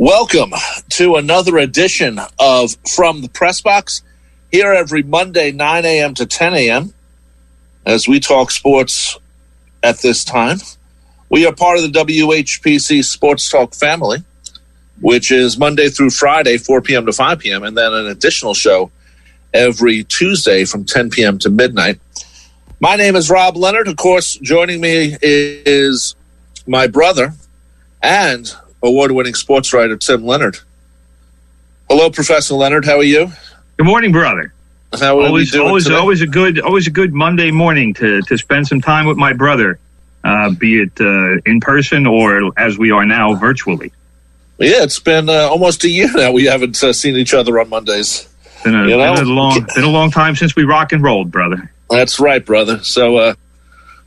Welcome to another edition of From the Press Box, here every Monday, 9 a.m. to 10 a.m., as we talk sports at this time. We are part of the WHPC Sports Talk family, which is Monday through Friday, 4 p.m. to 5 p.m., and then an additional show every Tuesday from 10 p.m. to midnight. My name is Rob Leonard. Of course, joining me is my brother and award-winning sports writer Tim Leonard. Hello, Professor Leonard. How are you? Good morning, brother. How are we doing today? Always a good Monday morning to spend some time with my brother, be it in person or as we are now virtually. Yeah, it's been almost a year now we haven't seen each other on Mondays. Been a long time since we rock and rolled, brother. That's right, brother. So,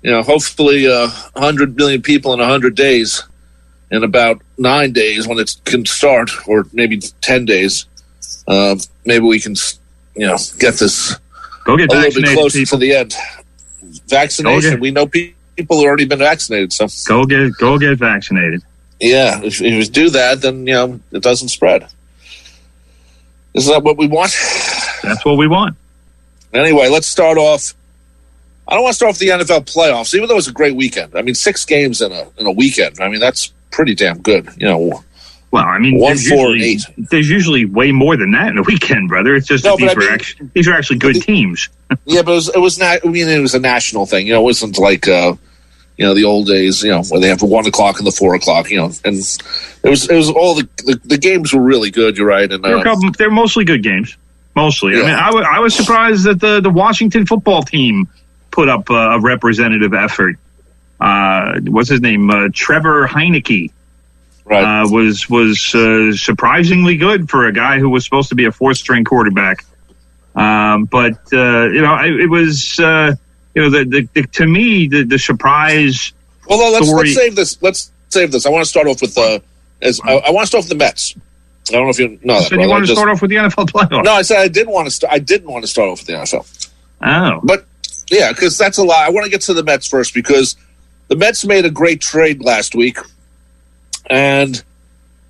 hopefully 100 million people in 100 days. In about 9 days when it can start, or maybe 10 days, maybe we can, get this a little bit closer to the end. Vaccination, we know people have already been vaccinated, so go get vaccinated. Yeah, if you do that, then it doesn't spread. Isn't that what we want? That's what we want. Anyway, let's start off. I don't want to start off the NFL playoffs, even though it was a great weekend. I mean, 6 games in a weekend. I mean, that's pretty damn good. Well, I mean, 1, 4, and 8. There's usually way more than that in a weekend, brother. It's just these are actually good teams. Yeah, but it was not. I mean, it was a national thing. It wasn't like the old days. Where they have the 1 o'clock and the 4 o'clock. And it was all the games were really good. You're right, and they're mostly good games. Mostly. Yeah. I mean, I was surprised that the Washington football team put up a representative effort. What's his name? Trevor Heineke. Right. Was surprisingly good for a guy who was supposed to be a 4th-string quarterback. It was to me the surprise. Well, let's save this. Let's save this. I want to start off with I want to start with the Mets. I don't know if you know that. So you want to start off with the NFL playoffs? No, I said I didn't want to start off with the NFL. Oh, but yeah, because that's a lot. I want to get to the Mets first because the Mets made a great trade last week, and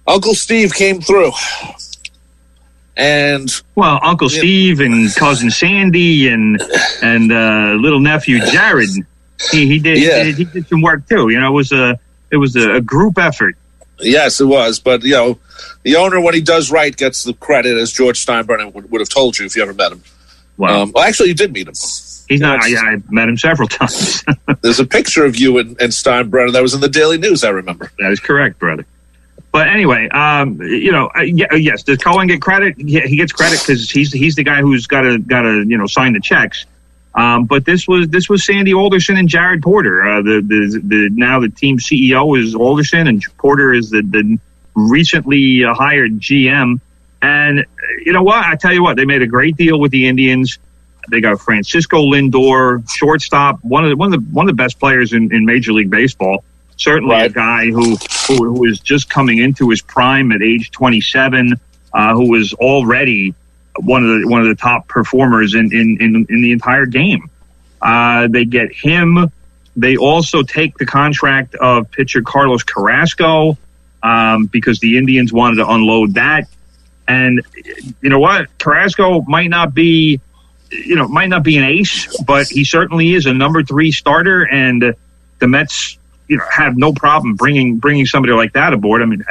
Uncle Steve came through. And Uncle Steve and cousin Sandy and little nephew Jared, he did some work too. It was a group effort. Yes, it was. But the owner, when he does right, gets the credit, as George Steinbrenner would have told you if you ever met him. Wow. Actually, you did meet him. He's not. I met him several times. There's a picture of you and Steinbrenner that was in the Daily News, I remember. That is correct, brother. But anyway, yes. Does Cohen get credit? Yeah, he gets credit because he's the guy who's got to sign the checks. But this was Sandy Alderson and Jared Porter. Now the team CEO is Alderson and Porter is the recently hired GM. And you know what? I tell you what, they made a great deal with the Indians. They got Francisco Lindor, shortstop, one of the best players in Major League Baseball. Certainly right. A guy who is just coming into his prime at age 27, who was already one of the top performers in the entire game. They get him. They also take the contract of pitcher Carlos Carrasco because the Indians wanted to unload that. And you know what? Carrasco might not be an ace, but he certainly is a number 3 starter, and the Mets, have no problem bringing somebody like that aboard. I mean,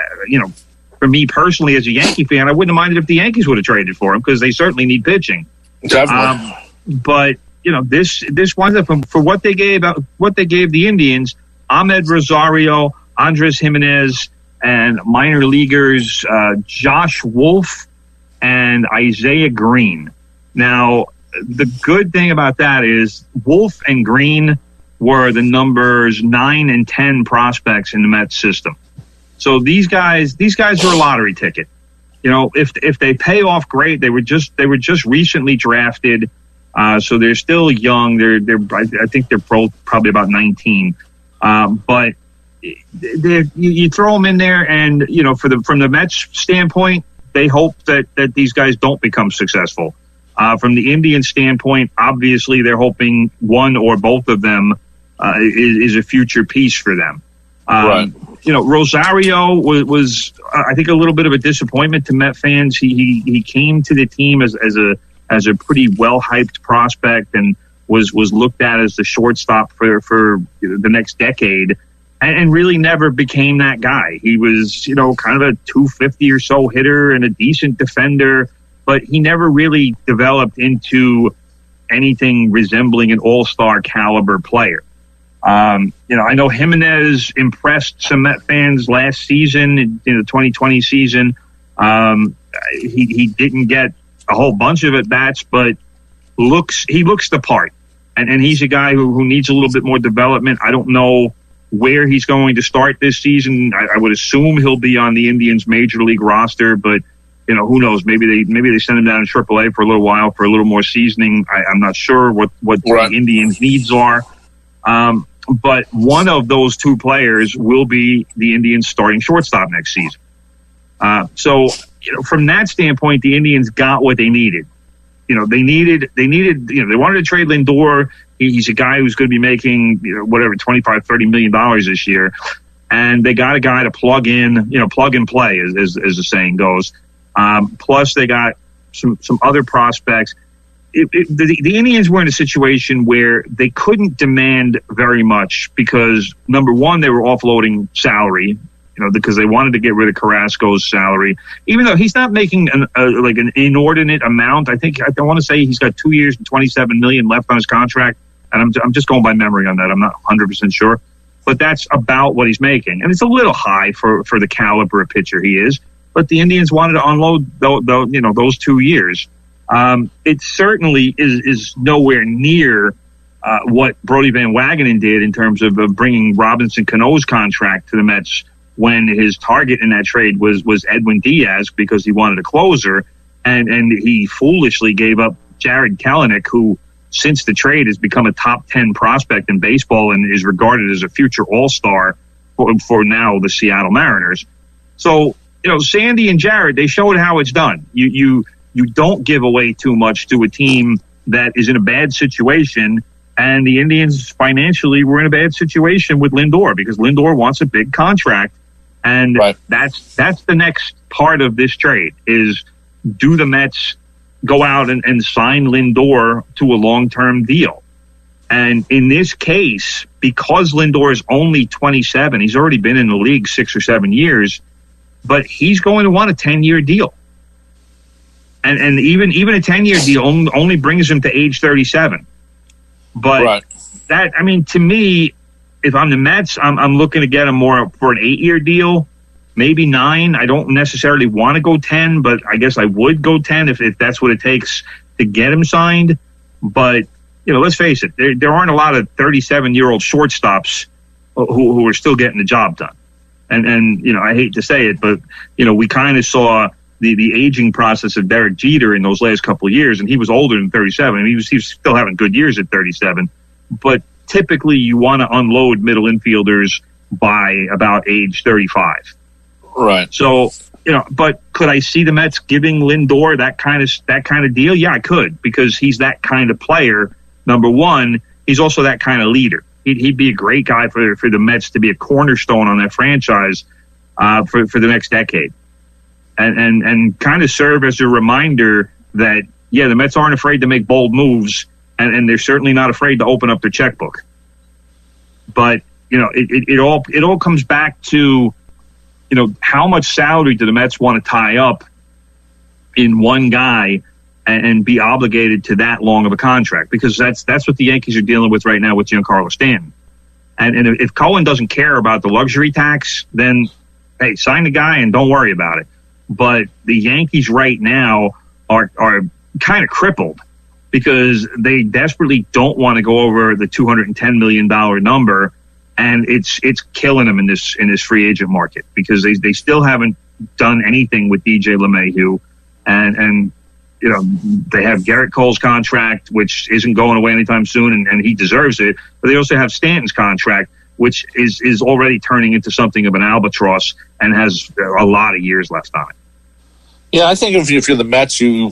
for me personally as a Yankee fan, I wouldn't have minded if the Yankees would have traded for him because they certainly need pitching. Definitely. But this winds up for what they gave the Indians: Ahmed Rosario, Andres Jimenez, and minor leaguers Josh Wolf and Isaiah Green. Now, the good thing about that is Wolf and Green were the numbers 9 and 10 prospects in the Mets system. So these guys are a lottery ticket. If they pay off, great. They were just recently drafted, so they're still young. I think they're probably about 19. But you throw them in there, and from the Mets standpoint, they hope that these guys don't become successful. From the Indian standpoint, obviously they're hoping one or both of them is a future piece for them. Right. Rosario was I think a little bit of a disappointment to Met fans. He came to the team as a pretty well hyped prospect and was looked at as the shortstop for the next decade, and really never became that guy. He was kind of a 250 or so hitter and a decent defender, but he never really developed into anything resembling an all-star caliber player. I know Jimenez impressed some Met fans last season, in the 2020 season. He didn't get a whole bunch of at-bats, but he looks the part. And he's a guy who needs a little bit more development. I don't know where he's going to start this season. I would assume he'll be on the Indians' major league roster, but who knows? Maybe they send him down to AAA for a little while for a little more seasoning. I'm not sure what Right. the Indians' needs are. But one of those two players will be the Indians' starting shortstop next season. So from that standpoint, the Indians got what they needed. They wanted to trade Lindor. He's a guy who's going to be making, $25-30 million this year. And they got a guy to plug and play, as the saying goes. Plus they got some other prospects. The Indians were in a situation where they couldn't demand very much because, number one, they were offloading salary, because they wanted to get rid of Carrasco's salary, even though he's not making an inordinate amount. I want to say he's got 2 years and $27 million left on his contract, and I'm just going by memory on that. I'm not 100% sure, but that's about what he's making, and it's a little high for the caliber of pitcher he is. But the Indians wanted to unload those 2 years. It certainly is nowhere near what Brodie Van Wagenen did in terms of bringing Robinson Cano's contract to the Mets when his target in that trade was Edwin Diaz because he wanted a closer, and he foolishly gave up Jared Kelenic, who since the trade has become a top 10 prospect in baseball and is regarded as a future all-star for now the Seattle Mariners. So, Sandy and Jared, they showed how it's done. You don't give away too much to a team that is in a bad situation, and the Indians financially were in a bad situation with Lindor because Lindor wants a big contract, and Right. that's the next part of this trade is, do the Mets go out and sign Lindor to a long-term deal? And in this case, because Lindor is only 27, he's already been in the league 6 or 7 years, but he's going to want a 10-year deal. And even a 10-year deal only brings him to age 37. But Right. that, to me, if I'm the Mets, I'm looking to get him more for an 8-year deal, maybe 9. I don't necessarily want to go 10, but I guess I would go 10 if that's what it takes to get him signed. But, let's face it, there aren't a lot of 37-year-old shortstops who are still getting the job done. And I hate to say it, but, we kind of saw the aging process of Derek Jeter in those last couple of years, and he was older than 37. He was still having good years at 37. But typically you want to unload middle infielders by about age 35. Right. So, but could I see the Mets giving Lindor that kind of deal? Yeah, I could, because he's that kind of player. Number one, he's also that kind of leader. He'd be a great guy for the Mets to be a cornerstone on that franchise for the next decade. And kind of serve as a reminder that, the Mets aren't afraid to make bold moves, and they're certainly not afraid to open up their checkbook. But, it all comes back to, how much salary do the Mets want to tie up in one guy and be obligated to that long of a contract? Because that's what the Yankees are dealing with right now with Giancarlo Stanton. And if Cohen doesn't care about the luxury tax, then, hey, sign the guy and don't worry about it. But the Yankees right now are kind of crippled because they desperately don't want to go over the $210 million number, and it's killing them in this free agent market because they still haven't done anything with DJ LeMahieu, and they have Garrett Cole's contract, which isn't going away anytime soon, and he deserves it. But they also have Stanton's contract, which is already turning into something of an albatross and has a lot of years left on it. Yeah, I think if you're the Mets, you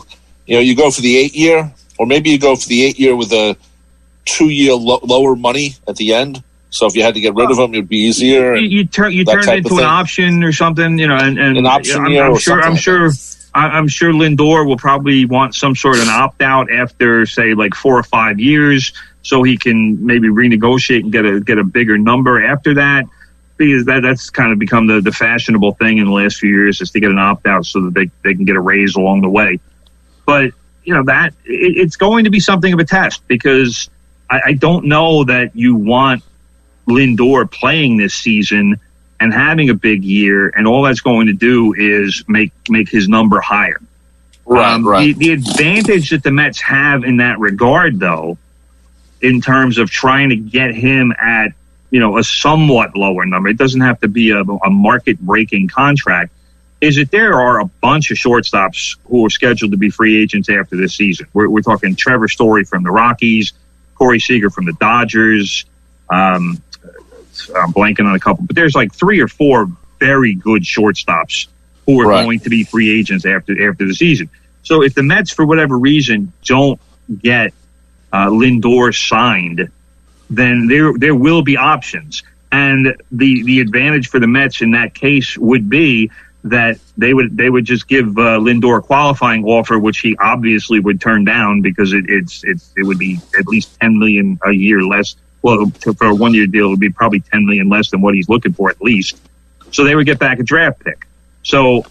go for the 8-year, or maybe you go for the 8-year with a 2-year lower money at the end. So if you had to get rid of him, it'd be easier. You turn it into an option or something, and an option year. I'm sure Lindor will probably want some sort of an opt out after, say, like 4 or 5 years, so he can maybe renegotiate and get a bigger number after that. Because that's kind of become the fashionable thing in the last few years, is to get an opt out so that they can get a raise along the way. But that it's going to be something of a test, because I don't know that you want Lindor playing this season and having a big year, and all that's going to do is make his number higher. Right. The advantage that the Mets have in that regard, though, in terms of trying to get him at a somewhat lower number, it doesn't have to be a market-breaking contract, is that there are a bunch of shortstops who are scheduled to be free agents after this season. We're talking Trevor Story from the Rockies, Corey Seager from the Dodgers. I'm blanking on a couple, but there's like 3 or 4 very good shortstops who are going to be free agents after the season. So if the Mets, for whatever reason, don't get Lindor signed, then there will be options. And the advantage for the Mets in that case would be that they would just give Lindor a qualifying offer, which he obviously would turn down, because it would be at least $10 million a year less. Well, for a 1-year deal, it would be probably $10 million less than what he's looking for at least. So they would get back a draft pick. So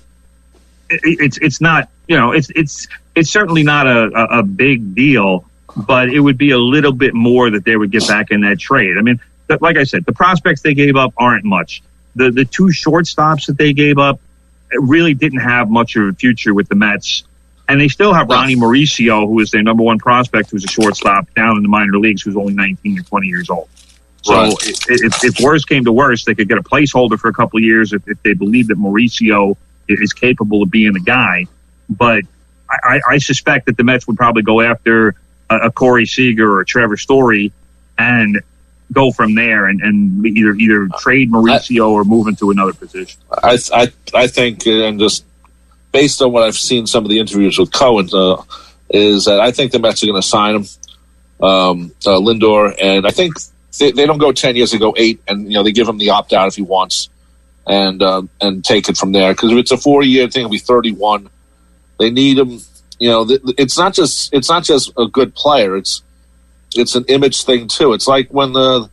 it's not, it's certainly not a big deal, but it would be a little bit more that they would get back in that trade. I mean, like I said, the prospects they gave up aren't much. The 2 shortstops that they gave up really didn't have much of a future with the Mets. And they still have Ronnie Mauricio, who is their number 1 prospect, who's a shortstop down in the minor leagues, who's only 19 or 20 years old. So if worse came to worse, they could get a placeholder for a couple of years if they believe that Mauricio is capable of being the guy. But I suspect that the Mets would probably go after a Corey Seager or a Trevor Story and go from there and either trade Mauricio or move into another position. I think, and just based on what I've seen, some of the interviews with Cohen, is that I think the Mets are going to sign him, Lindor, and I think they don't go 10 years, they go 8, and they give him the opt out if he wants, and take it from there. Because if it's a 4-year thing, it'll be 31. They need him. It's not just a good player. It's an image thing too. It's like when the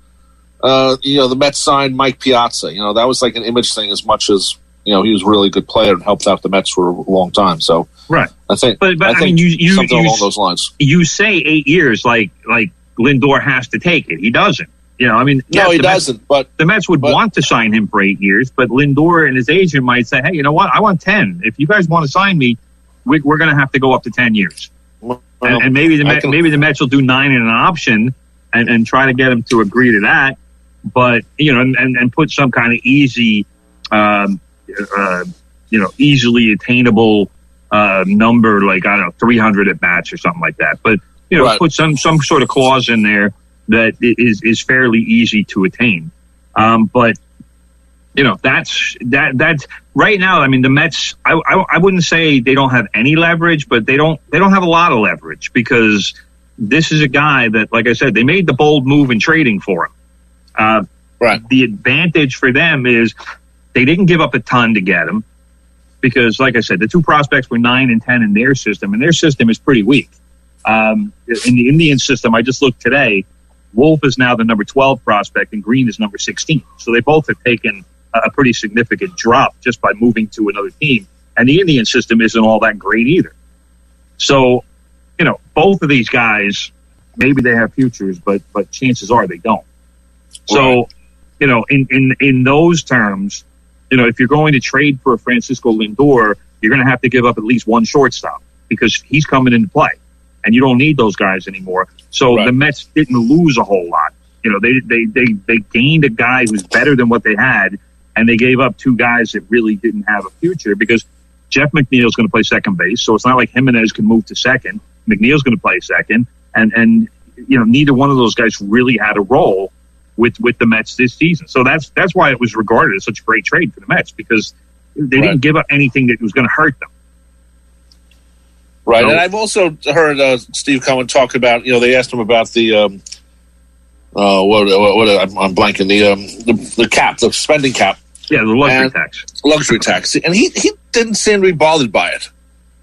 Mets signed Mike Piazza. That was like an image thing as much as he was a really good player and helped out the Mets for a long time. So right, I think, but I think you something along those lines. You say 8 years, like Lindor has to take it. He doesn't. No, he doesn't. But the Mets would want to sign him for 8 years, but Lindor and his agent might say, "Hey, you know what? I want 10. If you guys want to sign me, we're going to have to go up to 10 years." And maybe the Mets will do 9 in an option and try to get him to agree to that. But and put some kind of easy, easily attainable number, like, I don't know, 300 at bats or something like that. But put some sort of clause in there that is fairly easy to attain. But that's right now. I mean, the Mets, I wouldn't say they don't have any leverage, but they don't have a lot of leverage, because this is a guy that, like I said, they made the bold move in trading for him. The advantage for them is they didn't give up a ton to get him, because, like I said, the 2 prospects were 9 and 10 in their system, and their system is pretty weak. In the Indian system, I just looked today, Wolf is now the number 12 prospect and Green is number 16. So they both have taken a pretty significant drop just by moving to another team. And the Indian system isn't all that great either. So, both of these guys, maybe they have futures, but chances are they don't. So, in those terms, if you're going to trade for a Francisco Lindor, you're going to have to give up at least 1 shortstop, because he's coming into play. And you don't need those guys anymore. So the Mets didn't lose a whole lot. They gained a guy who's better than what they had, and they gave up 2 guys that really didn't have a future, because Jeff McNeil's going to play second base, so it's not like Jimenez can move to second. McNeil's going to play second, and neither one of those guys really had a role with the Mets this season. So that's why it was regarded as such a great trade for the Mets, because they didn't give up anything that was going to hurt them. Right, and I've also heard Steve Cohen talk about, they asked him about the I'm blanking the cap, the spending cap. Yeah, the luxury tax. And he didn't seem to be bothered by it.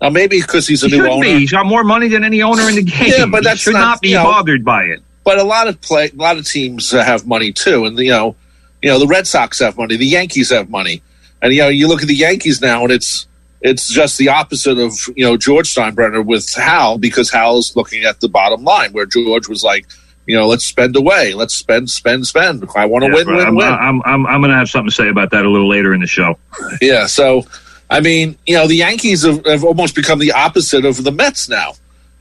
Now, maybe because he's a new owner. He's got more money than any owner in the game. Yeah, but that should not be bothered by it. But a lot of teams have money too, and the Red Sox have money, the Yankees have money, and you look at the Yankees now, and it's just the opposite of George Steinbrenner with Hal, because Hal's looking at the bottom line, where George was like, let's spend away, let's spend. I want to win. I'm going to have something to say about that a little later in the show. Yeah, so. I mean, the Yankees have almost become the opposite of the Mets now,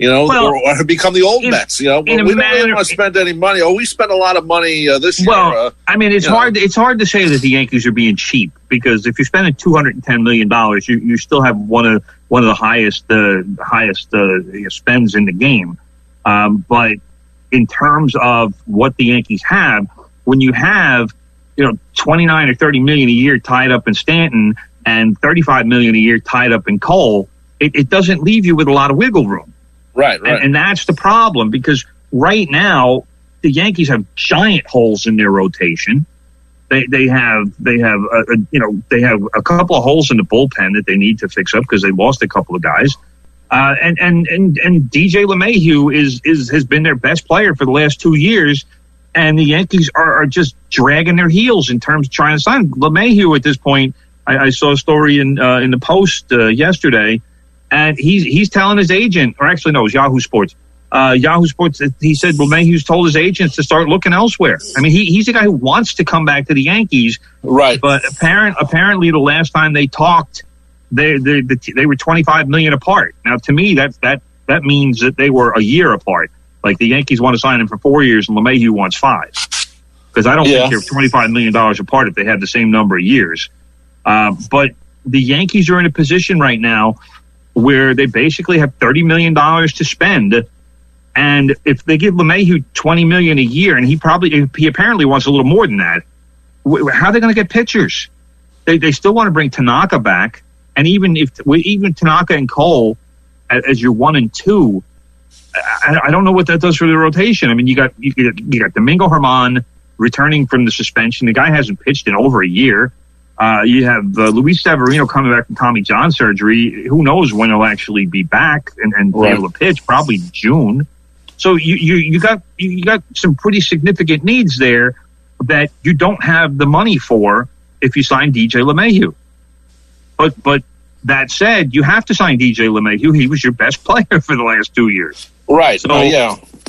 or have become the old Mets. We don't really want to spend any money. We spent a lot of money this year. Well, I mean, it's hard. It's hard to say that the Yankees are being cheap, because if you're spending $210 million, you still have one of the highest spends in the game. But in terms of what the Yankees have, when you have 29 or 30 million a year tied up in Stanton and $35 million a year tied up in Cole, it doesn't leave you with a lot of wiggle room. Right. And that's the problem, because right now the Yankees have giant holes in their rotation. They have a couple of holes in the bullpen that they need to fix up because they lost a couple of guys. And DJ LeMahieu has been their best player for the last 2 years. And the Yankees are just dragging their heels in terms of trying to sign LeMahieu at this point. I saw a story in the Post yesterday, and he's telling his agent, or actually no, it was Yahoo Sports. Yahoo Sports, he said LeMahieu's told his agents to start looking elsewhere. I mean, he's a guy who wants to come back to the Yankees, right? But apparently, the last time they talked, they were $25 million apart. Now, to me, that means that they were a year apart. Like the Yankees want to sign him for 4 years, and LeMahieu wants 5. Because I don't think they're $25 million apart if they had the same number of years. But the Yankees are in a position right now where they basically have $30 million to spend. And if they give LeMahieu $20 million a year, and he apparently wants a little more than that, how are they going to get pitchers? They still want to bring Tanaka back. And even Tanaka and Cole as your 1 and 2, I don't know what that does for the rotation. I mean, you got Domingo Germán returning from the suspension. The guy hasn't pitched in over a year. You have Luis Severino coming back from Tommy John surgery. Who knows when he'll actually be back and be able to pitch? Probably June. So you got some pretty significant needs there that you don't have the money for if you sign DJ LeMahieu. But that said, you have to sign DJ LeMahieu. He was your best player for the last 2 years. Right. So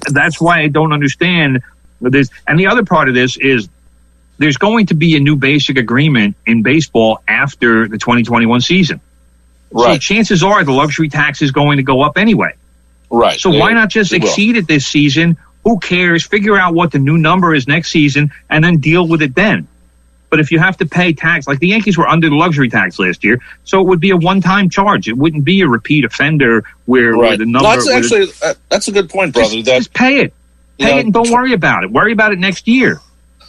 that's why I don't understand this. And the other part of this is there's going to be a new basic agreement in baseball after the 2021 season. Right. So chances are the luxury tax is going to go up anyway. Right. So why not just exceed it this season? Who cares? Figure out what the new number is next season and then deal with it then. But if you have to pay tax, like the Yankees were under the luxury tax last year, so it would be a one-time charge. It wouldn't be a repeat offender where the number... No, that's a good point, brother. Just pay it. Pay it and don't worry about it. Worry about it next year.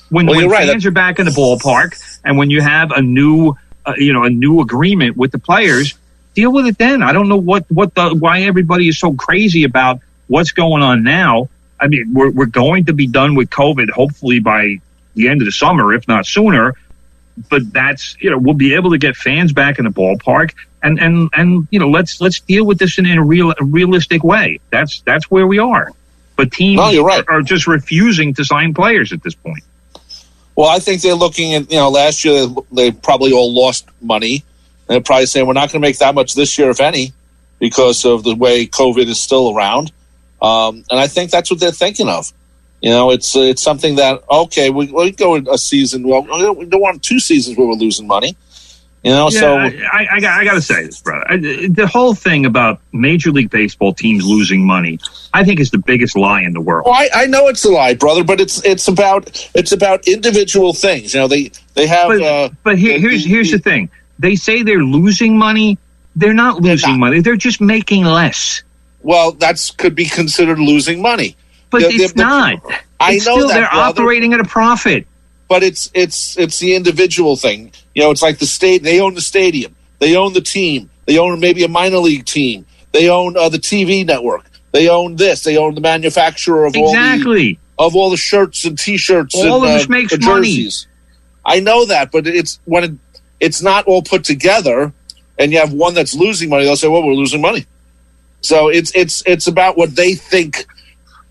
When fans are back in the ballpark and when you have a new agreement with the players, deal with it then. I don't know why everybody is so crazy about what's going on now. I mean, we're going to be done with COVID hopefully by the end of the summer, if not sooner. But that's, we'll be able to get fans back in the ballpark and let's deal with this in a realistic way. That's where we are. But teams are just refusing to sign players at this point. Well, I think they're looking at, last year they probably all lost money. And they're probably saying we're not going to make that much this year, if any, because of the way COVID is still around. And I think that's what they're thinking of. It's something that, okay, we go a season. Well, we don't want 2 seasons where we're losing money. So I got to say this, brother. The whole thing about Major League Baseball teams losing money, I think, is the biggest lie in the world. Well, I know it's a lie, brother, but it's about individual things. They have. But here's the thing. They say they're losing money. They're not losing money. They're just making less. Well, could be considered losing money. But it's not. I know that, they're operating at a profit. But it's the individual thing. It's like the state. They own the stadium. They own the team. They own maybe a minor league team. They own the TV network. They own this. They own the manufacturer of of all the shirts and T-shirts all and of this makes jerseys. Money. I know that, but it's not all put together, and you have one that's losing money. They'll say, "Well, we're losing money." So it's about what they think.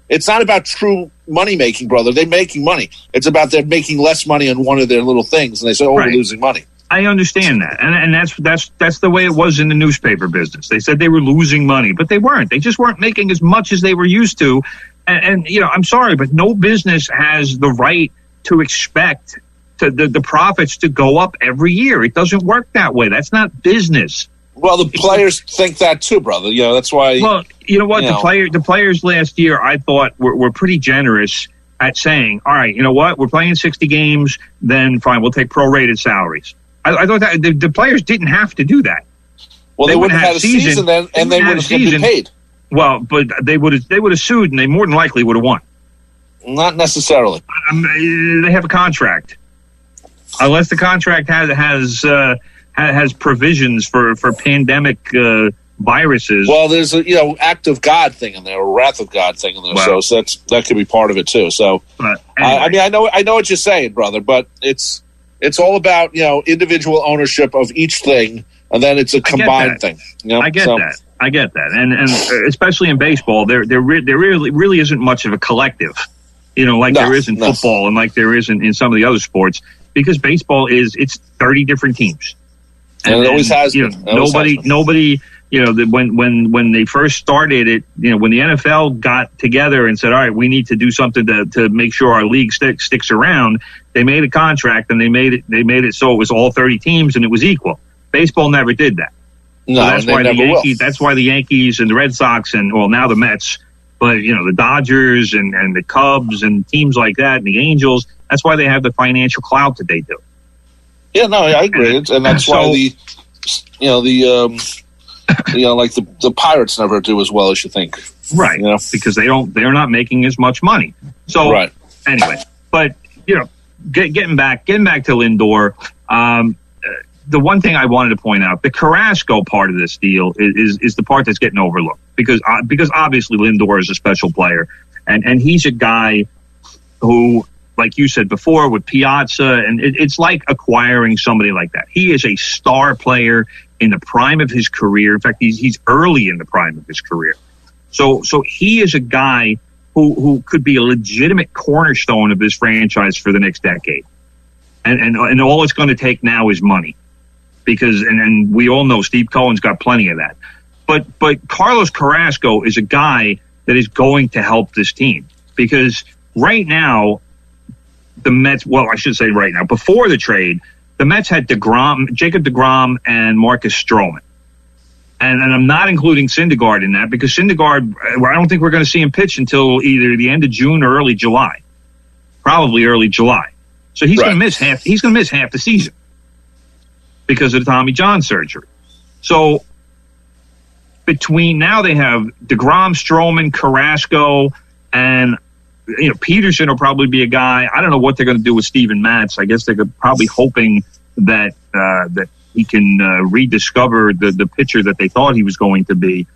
It's not about true money making, brother. They're making money. It's about they're making less money on one of their little things, and they say, "Oh, We're losing money." I understand that, and that's the way it was in the newspaper business. They said they were losing money, but they weren't. They just weren't making as much as they were used to. And I'm sorry, but no business has the right to expect the profits to go up every year. It doesn't work that way. That's not business. Well, the players think that too, brother. That's why. Well, you know what? The players last year, I thought were pretty generous at saying, "All right, you know what? We're playing 60 games. Then fine, we'll take prorated salaries." I thought that the players didn't have to do that. Well, they wouldn't have had a season then, and they would have been paid. Well, but they would have sued, and they more than likely would have won. Not necessarily. They have a contract, unless the contract has provisions for pandemic viruses. Well, there's a act of God thing in there, a wrath of God thing in there. Well, so that could be part of it too. So anyway. I know what you're saying, brother, but it's all about individual ownership of each thing, and then it's a combined thing. I get that, and especially in baseball, there really isn't much of a collective, there is in football and like there is in some of the other sports, because baseball it's 30 different teams, and it always has been. Nobody. When they first started it, when the NFL got together and said, all right, we need to do something to make sure our league sticks around, they made a contract and they made it so it was all 30 teams and it was equal. Baseball never did that. No, so that's why the Yankees and the Red Sox and now the Mets, but the Dodgers and the Cubs and teams like that and the Angels, that's why they have the financial clout that they do. Yeah, no, I agree. And that's why like the Pirates never do as well as you think. Right. Because they're not making as much money. So anyway, but getting back to Lindor, the one thing I wanted to point out, the Carrasco part of this deal is the part that's getting overlooked because obviously Lindor is a special player and he's a guy who, like you said before, with Piazza, and it's like acquiring somebody like that. He is a star player in the prime of his career. In fact, he's early in the prime of his career. So he is a guy who could be a legitimate cornerstone of this franchise for the next decade. And all it's going to take now is money, because and we all know Steve Cohen's got plenty of that. But Carlos Carrasco is a guy that is going to help this team, because right now the Mets, I should say right now, before the trade, the Mets had Jacob deGrom and Marcus Stroman. And I'm not including Syndergaard in that, because Syndergaard, I don't think we're going to see him pitch until either the end of June or early July. Probably early July. So he's going to miss half the season because of the Tommy John surgery. So between now they have deGrom, Stroman, Carrasco, and Peterson will probably be a guy. I don't know what they're going to do with Steven Matz. I guess they're probably hoping that he can rediscover the pitcher that they thought he was going to be.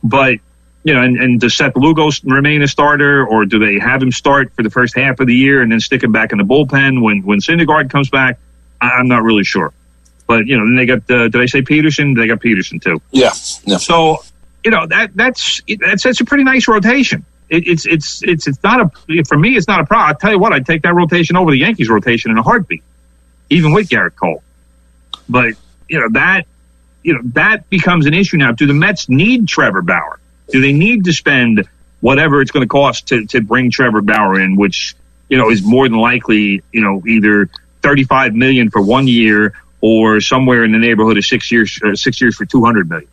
But, and does Seth Lugo remain a starter, or do they have him start for the first half of the year and then stick him back in the bullpen when Syndergaard comes back? I'm not really sure. But, then they got, did I say Peterson? They got Peterson too. Yeah. So, that's a pretty nice rotation. It's not for me, it's not a problem. I'll tell you what, I'd take that rotation over the Yankees rotation in a heartbeat, even with Garrett Cole. But, that becomes an issue now. Do the Mets need Trevor Bauer? Do they need to spend whatever it's going to cost to bring Trevor Bauer in, which, is more than likely, either $35 million for 1 year or somewhere in the neighborhood of 6 years for $200 million.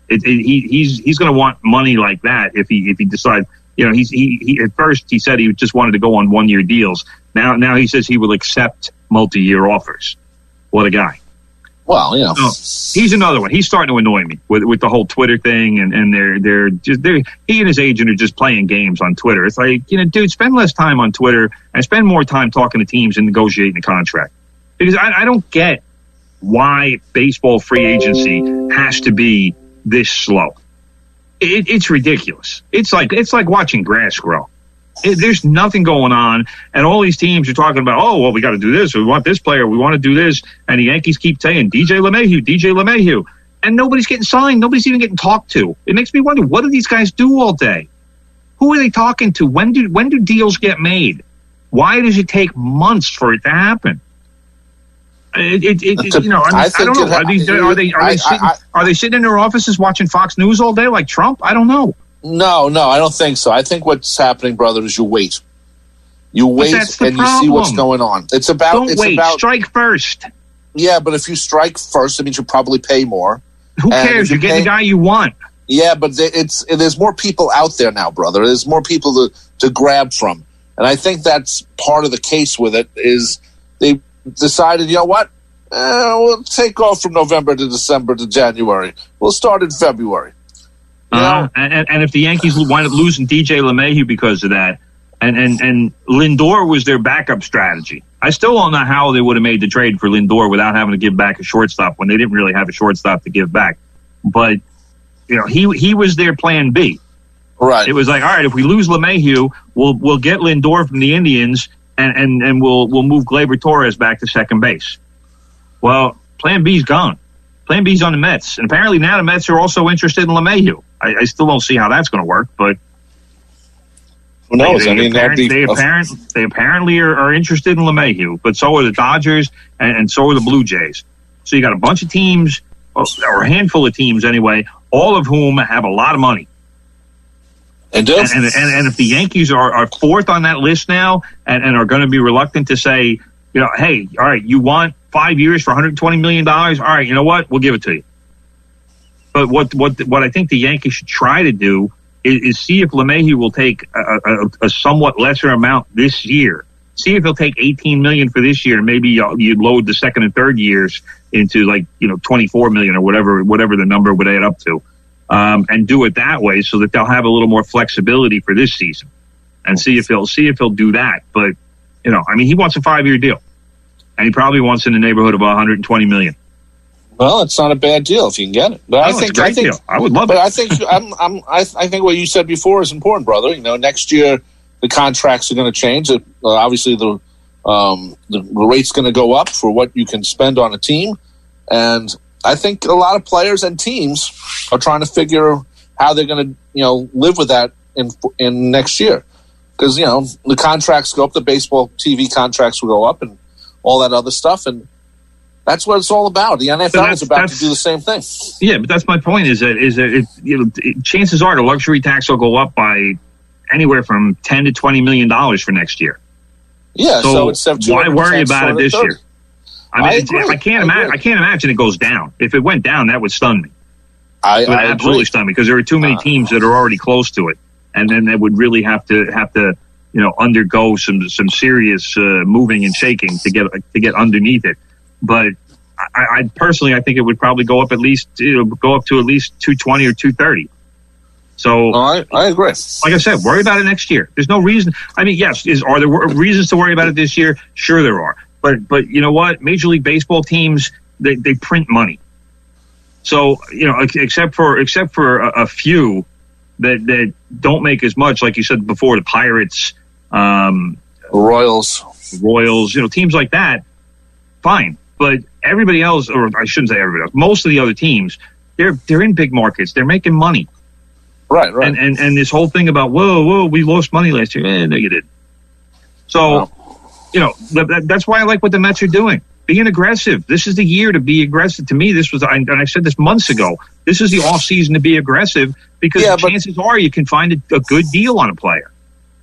He's going to want money like that if he decides. He at first he said he just wanted to go on 1 year deals. Now he says he will accept multi-year offers. What a guy! Well, so he's another one. He's starting to annoy me with the whole Twitter thing, and he and his agent are just playing games on Twitter. It's like, dude, spend less time on Twitter and spend more time talking to teams and negotiating a contract. Because I don't get why baseball free agency has to be this slow. It's ridiculous. It's like watching grass grow. There's nothing going on, and all these teams are talking about, oh, well, we got to do this, or we want this player, we want to do this, and the Yankees keep saying, DJ LeMahieu, and nobody's getting signed. Nobody's even getting talked to. It makes me wonder, what do these guys do all day? Who are they talking to? When do deals get made? Why does it take months for it to happen? I don't know. Are they sitting in their offices watching Fox News all day like Trump? I don't know. No, I don't think so. I think what's happening, brother, is you wait. You wait and problem. You see what's going on. Don't wait. Strike first. Yeah, but if you strike first, it means you probably pay more. Who cares? You're getting the guy you want. Yeah, but there's more people out there now, brother. There's more people to grab from. And I think that's part of the case with it is they decided, you know what? We'll take off from November to December to January. We'll start in February. And if the Yankees wind up losing DJ LeMahieu because of that, and Lindor was their backup strategy. I still don't know how they would have made the trade for Lindor without having to give back a shortstop when they didn't really have a shortstop to give back. But he was their plan B. Right. It was like, all right, if we lose LeMahieu, we'll get Lindor from the Indians and we'll move Gleyber Torres back to second base. Well, plan B's gone. Plan B's on the Mets. And apparently now the Mets are also interested in LeMahieu. I still don't see how that's going to work, but who knows? They apparently are interested in LeMahieu, but so are the Dodgers and so are the Blue Jays. So you got a bunch of teams, or a handful of teams anyway, all of whom have a lot of money. And if the Yankees are fourth on that list now and are going to be reluctant to say, hey, all right, you want 5 years for $120 million? All right, you know what? We'll give it to you. But what I think the Yankees should try to do is see if LeMahieu will take a somewhat lesser amount this year. See if he'll take $18 million for this year, and maybe you load the second and third years into $24 million or whatever the number would add up to, and do it that way so that they'll have a little more flexibility for this season, and see if he'll do that. But he wants a 5-year deal, and he probably wants in the neighborhood of $120 million. Well, it's not a bad deal if you can get it. But I think deal. I would love it. But I think I think what you said before is important, brother. Next year the contracts are going to change. Obviously, the rate's going to go up for what you can spend on a team, and I think a lot of players and teams are trying to figure how they're going to live with that in next year, because the contracts go up, the baseball TV contracts will go up, and all that other stuff, and that's what it's all about. The NFL is about to do the same thing. Yeah, but that's my point. Is that chances are the luxury tax will go up by anywhere from $10 to $20 million for next year. Yeah, so it's why worry about it this year? I can't imagine it goes down. If it went down, that would stun me. It would absolutely stun me because there are too many teams that are already close to it, and then they would really have to undergo some serious moving and shaking to get underneath it. But I personally, I think it would probably go up to at least 220 or 230. So I agree. Like I said, worry about it next year. There's no reason. I mean, yes, are there reasons to worry about it this year? Sure, there are. But you know what? Major League Baseball teams they print money. So except for a few that don't make as much, like you said before, the Pirates, Royals, teams like that, fine. But everybody else, or I shouldn't say everybody else, most of the other teams, they're in big markets. They're making money. Right. And this whole thing about, whoa, we lost money last year. No, you didn't. So, that's why I like what the Mets are doing. Being aggressive. This is the year to be aggressive. To me, and I said this months ago, this is the off season to be aggressive because chances are you can find a good deal on a player.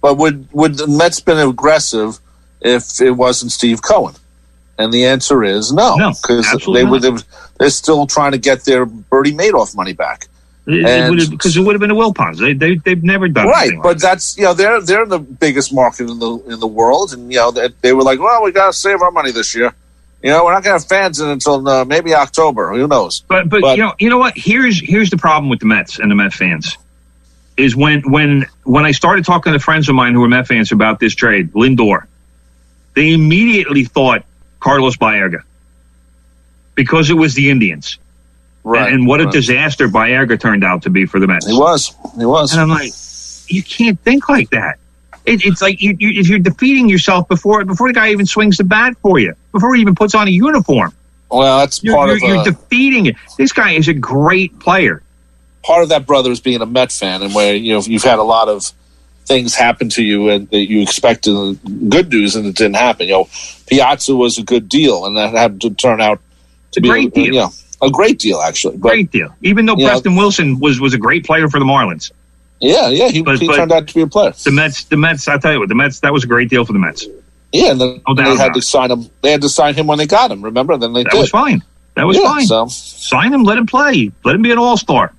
But would the Mets been aggressive if it wasn't Steve Cohen? And the answer is no, because they're still trying to get their Bertie Madoff money back. Because it would have been a Wilpons. They've never done right, but that's they're the biggest market in the world, and they were like, well, we got to save our money this year. We're not going to have fans in until maybe October. Who knows? But you know what? Here's the problem with the Mets and the Met fans is when I started talking to friends of mine who were Met fans about this trade, Lindor, they immediately thought Carlos Baerga because it was the Indians. Right. And what a disaster Baerga turned out to be for the Mets. He was. And I'm like, you can't think like that. It's like if you're defeating yourself before the guy even swings the bat for you, before he even puts on a uniform. Well, that's you're defeating it. This guy is a great player. Part of that, brother, is being a Met fan, and where you've had a lot of things happen to you and that you expected good news and it didn't happen. Piazza was a good deal, and that had to turn out to be a great deal. A great deal, actually. Great deal. Even though Preston Wilson was a great player for the Marlins. Yeah, he turned out to be a player. The Mets. I tell you what, that was a great deal for the Mets. Yeah, and then they had to sign him. They had to sign him when they got him. Remember? Then that was fine. That was fine. So. Sign him. Let him play. Let him be an all-star.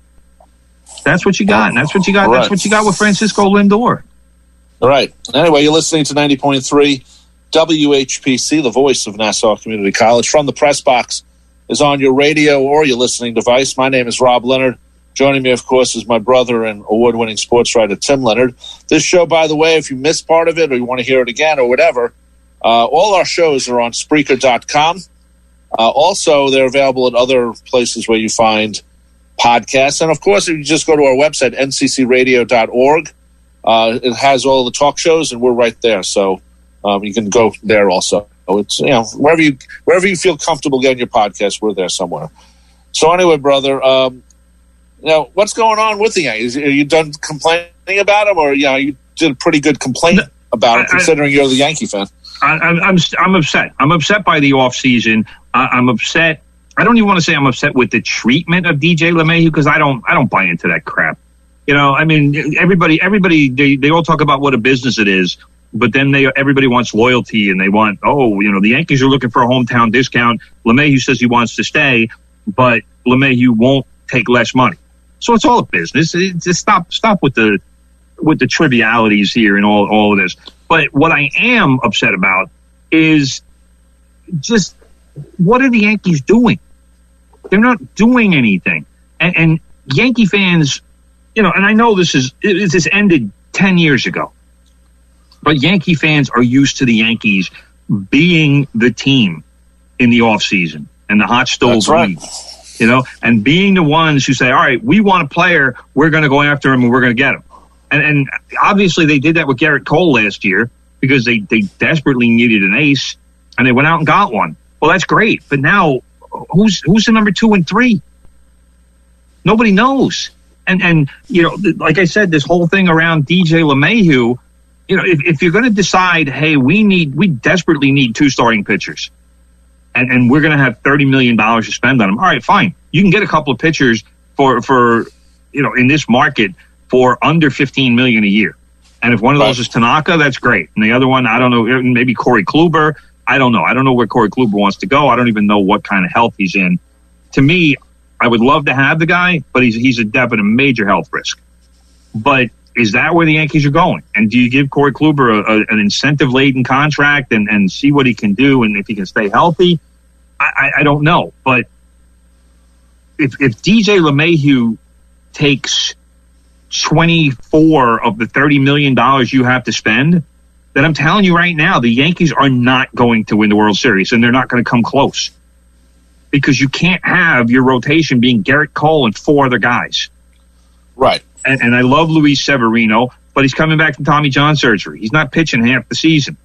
That's what you got. And that's what you got. Right. That's what you got with Francisco Lindor. All right. Anyway, you're listening to 90.3 WHPC, the voice of Nassau Community College. From the Press Box is on your radio or your listening device. My name is Rob Leonard. Joining me, of course, is my brother and award-winning sports writer, Tim Leonard. This show, by the way, if you missed part of it or you want to hear it again or whatever, all our shows are on Spreaker.com. Also, they're available at other places where you find podcasts. And, of course, if you just go to our website, nccradio.org, it has all the talk shows, and we're right there. So you can go there also. It's wherever you feel comfortable getting your podcast, we're there somewhere. So anyway, brother, what's going on with the Yankees? Are you done complaining about them, or you did a pretty good complaint about it, considering you're the Yankee fan? I'm upset. I'm upset by the offseason. I'm upset. I don't even want to say I'm upset with the treatment of DJ LeMahieu, because I don't buy into that crap. I mean, everybody, they all talk about what a business it is, but then everybody wants loyalty, and they want, the Yankees are looking for a hometown discount. LeMahieu says he wants to stay, but LeMahieu won't take less money. So it's all a business. Just stop with the trivialities here and all of this. But what I am upset about is just, what are the Yankees doing? They're not doing anything. And Yankee fans, and I know this ended 10 years ago, but Yankee fans are used to the Yankees being the team in the offseason and the hot stove league. And being the ones who say, all right, we want a player, we're going to go after him and we're going to get him. And obviously they did that with Garrett Cole last year, because they desperately needed an ace, and they went out and got one. Well, that's great. But now, who's the number 2 and 3? Nobody knows. And like I said, this whole thing around DJ LeMahieu, if you're going to decide, hey, we desperately need 2 starting pitchers, and we're going to have $30 million to spend on them. All right, fine. You can get a couple of pitchers for in this market for under $15 million a year. And if one of those is Tanaka, that's great. And the other one, I don't know, maybe Corey Kluber. I don't know. I don't know where Corey Kluber wants to go. I don't even know what kind of health he's in. To me, I would love to have the guy, but he's a definite major health risk. But is that where the Yankees are going? And do you give Corey Kluber an incentive-laden contract and see what he can do, and if he can stay healthy? I don't know. But if DJ LeMahieu takes 24 of the $30 million you have to spend, then I'm telling you right now, the Yankees are not going to win the World Series, and they're not going to come close, because you can't have your rotation being Garrett Cole and 4 other guys. Right. And I love Luis Severino, but he's coming back from Tommy John surgery. He's not pitching half the season.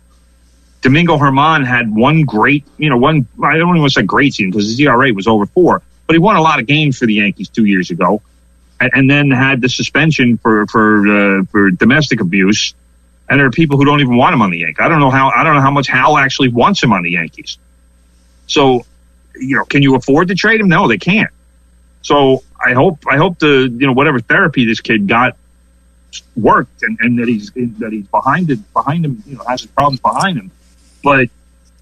Domingo Germán had one great, I don't even want to say great season, because his ERA was over 4, but he won a lot of games for the Yankees 2 years ago. And then had the suspension for domestic abuse, and there are people who don't even want him on the Yankees. I don't know how much Hal actually wants him on the Yankees. So, can you afford to trade him? No, they can't. So I hope the whatever therapy this kid got worked, and that he's behind him, has his problems behind him. But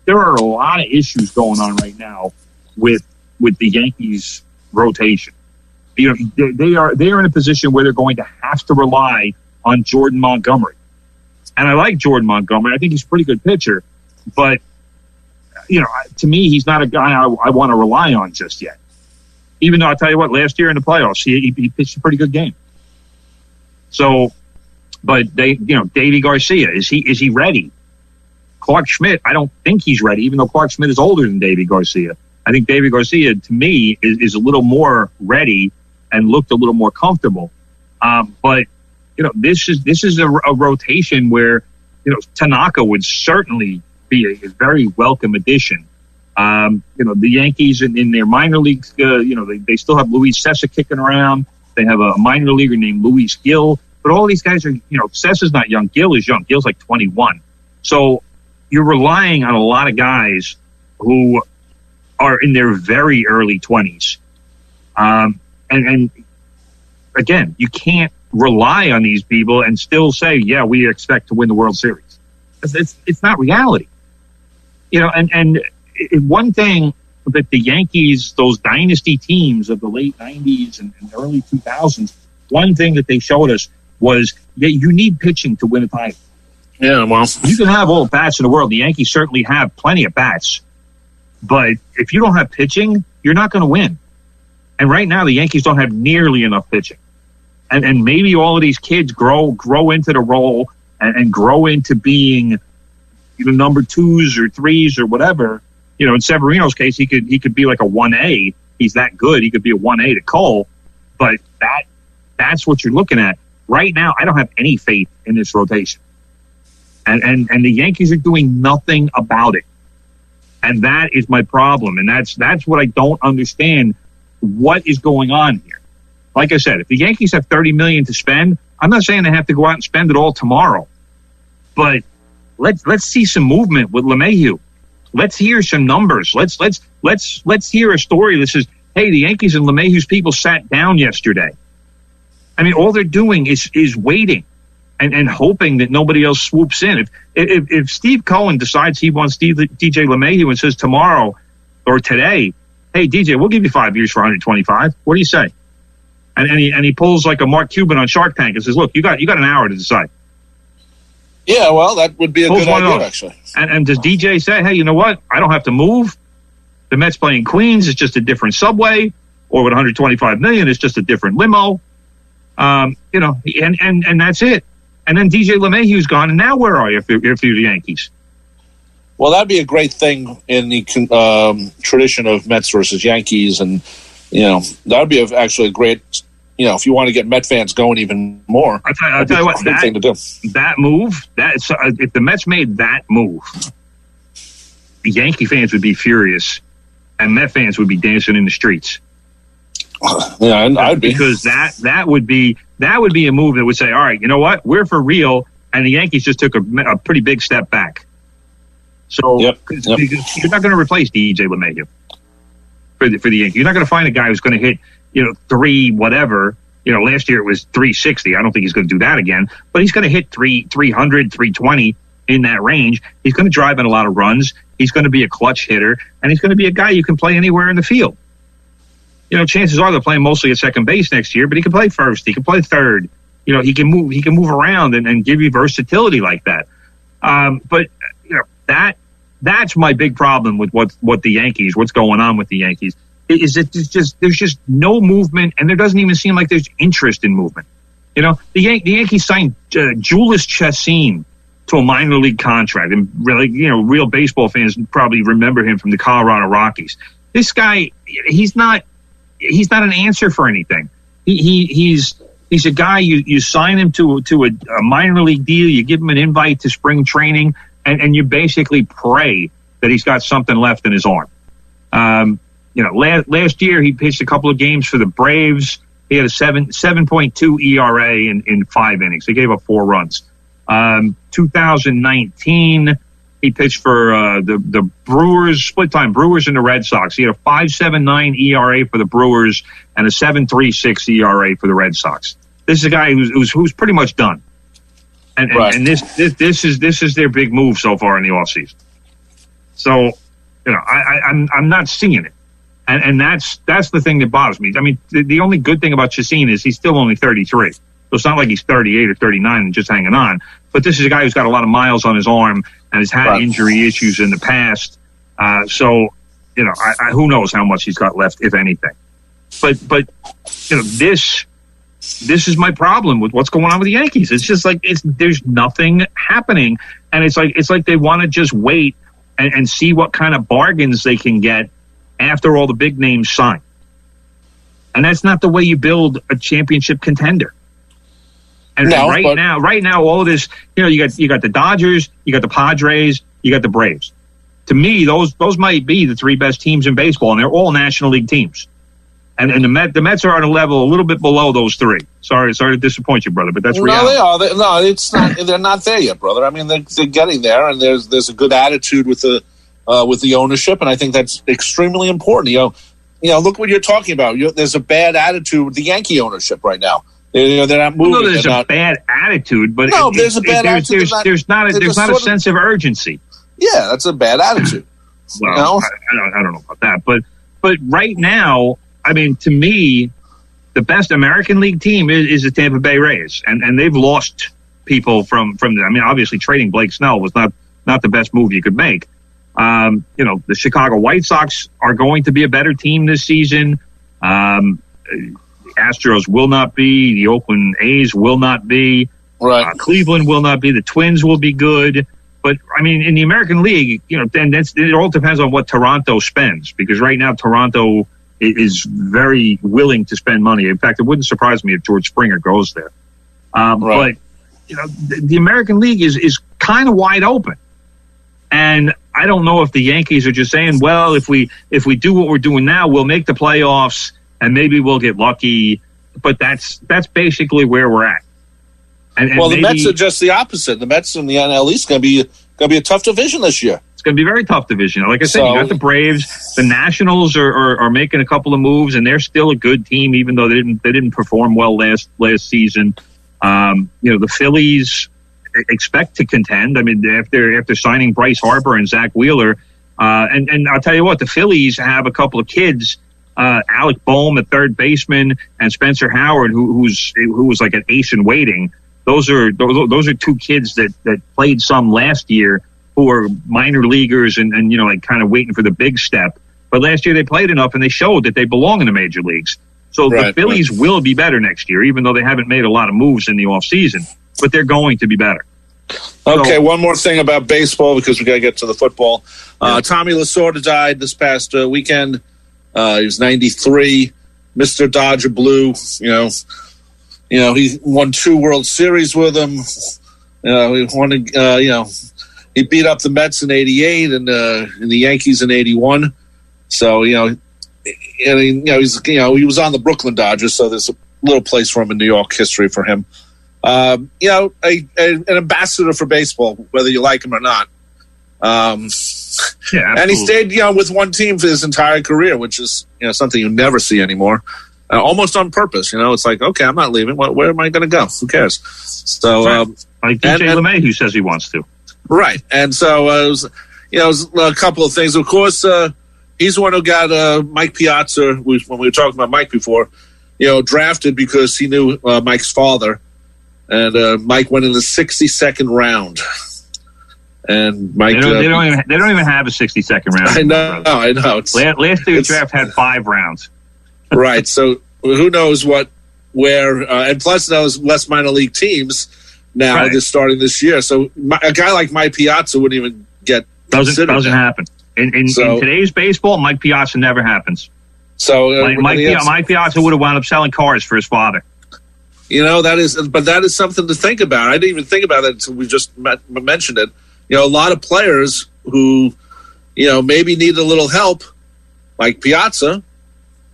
there are a lot of issues going on right now with the Yankees rotation. They are in a position where they're going to have to rely on Jordan Montgomery. And I like Jordan Montgomery. I think he's a pretty good pitcher. But, to me, he's not a guy I want to rely on just yet. Even though I'll tell you what, last year in the playoffs, he pitched a pretty good game. So, but Davy Garcia, is he ready? Clark Schmidt, I don't think he's ready, even though Clark Schmidt is older than Davy Garcia. I think Davy Garcia, to me, is a little more ready and looked a little more comfortable. But, this is a rotation where, Tanaka would certainly be a very welcome addition. The Yankees in their minor leagues, they still have Luis Cessa kicking around. They have a minor leaguer named Luis Gil. But all these guys are, Cessa's not young. Gil is young. Gil's like 21. So you're relying on a lot of guys who are in their very early 20s. And again, you can't rely on these people and still say, yeah, we expect to win the World Series. It's not reality. And one thing that the Yankees, those dynasty teams of the late 90s and early 2000s, one thing that they showed us was that you need pitching to win a title. Yeah, well, you can have all the bats in the world. The Yankees certainly have plenty of bats. But if you don't have pitching, you're not going to win. And right now, the Yankees don't have nearly enough pitching. And maybe all of these kids grow into the role and grow into being number 2s or 3s or whatever. In Severino's case, he could be like a 1A. He's that good. He could be a 1A to Cole. But that's what you're looking at. Right now, I don't have any faith in this rotation. And the Yankees are doing nothing about it. And that is my problem. And that's what I don't understand. What is going on here? Like I said, if the Yankees have $30 million to spend, I'm not saying they have to go out and spend it all tomorrow. But let's see some movement with LeMahieu. Let's hear some numbers. Let's hear a story that says, hey, the Yankees and LeMahieu's people sat down yesterday. I mean, all they're doing is waiting and hoping that nobody else swoops in. If Steve Cohen decides he wants DJ LeMahieu and says tomorrow or today, hey, DJ, we'll give you 5 years for 125. What do you say? And he pulls like a Mark Cuban on Shark Tank and says, look, you got an hour to decide. Yeah, well, that would be a good idea, actually. And does DJ say, hey, you know what? I don't have to move. The Mets play in Queens. It's just a different subway. Or with $125 million, it's just a different limo. And that's it. And then DJ LeMahieu's gone. And now where are you if you're the Yankees? Well, that'd be a great thing in the tradition of Mets versus Yankees. And, that would be actually a great, if you want to get Met fans going even more. I'll tell you what, great thing to do. That move, if the Mets made that move, the Yankee fans would be furious and Met fans would be dancing in the streets. Yeah, I'd be. Because that would be a move that would say, all right, you know what? We're for real. And the Yankees just took a pretty big step back. So yep. You're not going to replace DJ LeMahieu for the Yankees. You're not going to find a guy who's going to hit, 3 whatever. Last year it was 360. I don't think he's going to do that again. But he's going to hit 300, 320 in that range. He's going to drive in a lot of runs. He's going to be a clutch hitter. And he's going to be a guy you can play anywhere in the field. Chances are they're playing mostly at second base next year, but he can play first. He can play third. He can move around and give you versatility like that. But that's my big problem with what the Yankees, what's going on with the Yankees, is that there's just no movement, and there doesn't even seem like there's interest in movement. The Yankees signed Julius Chassin to a minor league contract, and really, real baseball fans probably remember him from the Colorado Rockies. This guy, he's not an answer for anything. He's a guy you sign him to a minor league deal. You give him an invite to spring training, and you basically pray that he's got something left in his arm. Last year he pitched a couple of games for the Braves. He had a 7.2 ERA in 5 innings. They gave up 4 runs. 2019. He pitched for the Brewers, split-time Brewers and the Red Sox. He had a 5.79 ERA for the Brewers and a 7.36 ERA for the Red Sox. This is a guy who's pretty much done. And right. And this is their big move so far in the offseason. So, I'm not seeing it. And that's the thing that bothers me. I mean, the only good thing about Chassin is he's still only 33. So it's not like he's 38 or 39 and just hanging on. But this is a guy who's got a lot of miles on his arm and has had injury issues in the past. So who knows how much he's got left, if anything. But this is my problem with what's going on with the Yankees. It's just like there's nothing happening, and it's like they want to just wait and see what kind of bargains they can get after all the big names sign. And that's not the way you build a championship contender. And right now, all of this, you got the Dodgers, you got the Padres, you got the Braves. To me, those might be the three best teams in baseball, and they're all National League teams. And the Mets are on a level a little bit below those three. Sorry to disappoint you, brother, but that's reality. No, they are. It's not. They're not there yet, brother. I mean, they're getting there, and there's a good attitude with the ownership, and I think that's extremely important. Look what you're talking about. There's a bad attitude with the Yankee ownership right now. They're not moving. No, there's a bad attitude, but there's a bad attitude. There's not a sense of urgency. Yeah, that's a bad attitude. Well, I don't know about that, but right now, I mean, to me, the best American League team is the Tampa Bay Rays, and they've lost people from them. I mean, obviously trading Blake Snell was not the best move you could make. The Chicago White Sox are going to be a better team this season. Astros will not be. The Oakland A's will not be. Right. Cleveland will not be. The Twins will be good. But, I mean, in the American League, then it all depends on what Toronto spends, because right now Toronto is very willing to spend money. In fact, it wouldn't surprise me if George Springer goes there. Right. But, the American League is kind of wide open. And I don't know if the Yankees are just saying, well, if we do what we're doing now, we'll make the playoffs and maybe we'll get lucky. But that's basically where we're at. And the Mets are just the opposite. The Mets in the NL East going to be a tough division this year. It's going to be a very tough division. Like I said, you got the Braves. The Nationals are making a couple of moves, and they're still a good team, even though they didn't perform well last season. The Phillies expect to contend. I mean, after signing Bryce Harper and Zach Wheeler, and I'll tell you what, the Phillies have a couple of kids. Alec Boehm, a third baseman, and Spencer Howard, who was like an ace in waiting. Those are two kids that played some last year who are minor leaguers and kind of waiting for the big step. But last year they played enough and they showed that they belong in the major leagues. So the Phillies will be better next year, even though they haven't made a lot of moves in the offseason. But they're going to be better. Okay, one more thing about baseball because we got to get to the football. Tommy Lasorda died this past weekend. He was 93, Mr. Dodger Blue. He won 2 World Series with him. He won. He beat up the Mets in '88 and the Yankees in '81. So he was on the Brooklyn Dodgers. So there's a little place for him in New York history for him. An ambassador for baseball, whether you like him or not. And he stayed, with one team for his entire career, which is, something you never see anymore. Almost on purpose, it's like, okay, I'm not leaving. Where am I going to go? Who cares? So, like DJ LeMay, who says he wants to. Right, and so it was a couple of things. Of course, he's the one who got Mike Piazza. When we were talking about Mike before, drafted because he knew Mike's father, and Mike went in the 62nd round. And Mike, they don't even have a 62nd round. I know. Last year's draft had 5 rounds. Right. So who knows where, and plus those less minor league teams now they're starting this year. So a guy like Mike Piazza wouldn't even get doesn't happen in today's baseball. Mike Piazza never happens. So Mike Piazza would have wound up selling cars for his father. That is something to think about. I didn't even think about that until we just mentioned it. A lot of players who, maybe need a little help, like Piazza,